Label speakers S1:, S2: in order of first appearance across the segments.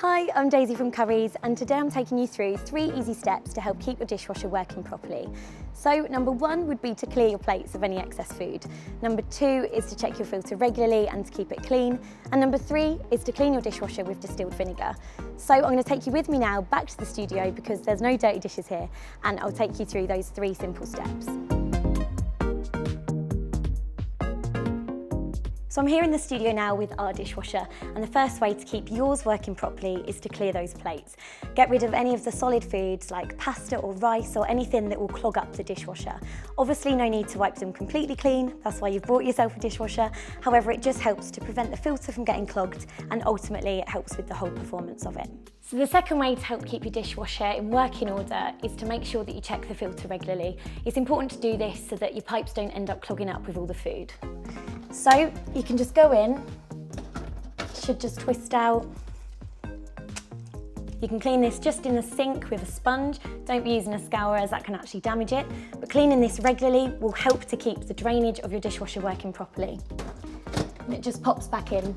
S1: Hi, I'm Daisy from Currys, and today I'm taking you through 3 easy steps to help keep your dishwasher working properly. So number 1 would be to clear your plates of any excess food. Number 2 is to check your filter regularly and to keep it clean. And number 3 is to clean your dishwasher with distilled vinegar. So I'm going to take you with me now back to the studio because there's no dirty dishes here, and I'll take you through those 3 simple steps. So I'm here in the studio now with our dishwasher, and the first way to keep yours working properly is to clear those plates. Get rid of any of the solid foods like pasta or rice or anything that will clog up the dishwasher. Obviously no need to wipe them completely clean, that's why you've bought yourself a dishwasher. However, it just helps to prevent the filter from getting clogged, and ultimately it helps with the whole performance of it. So the second way to help keep your dishwasher in working order is to make sure that you check the filter regularly. It's important to do this so that your pipes don't end up clogging up with all the food. So you can just go in, should just twist out. You can clean this just in the sink with a sponge. Don't be using a scourer as that can actually damage it. But cleaning this regularly will help to keep the drainage of your dishwasher working properly. And it just pops back in.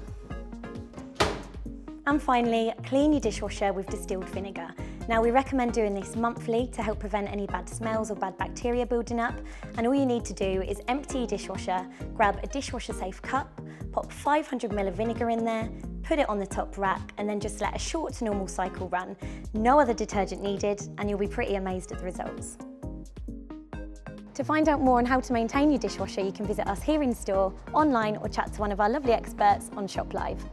S1: And finally, clean your dishwasher with distilled vinegar. Now, we recommend doing this monthly to help prevent any bad smells or bad bacteria building up. And all you need to do is empty your dishwasher, grab a dishwasher safe cup, pop 500 ml of vinegar in there, put it on the top rack, and then just let a short to normal cycle run. No other detergent needed, and you'll be pretty amazed at the results. To find out more on how to maintain your dishwasher, you can visit us here in store, online, or chat to one of our lovely experts on Shop Live.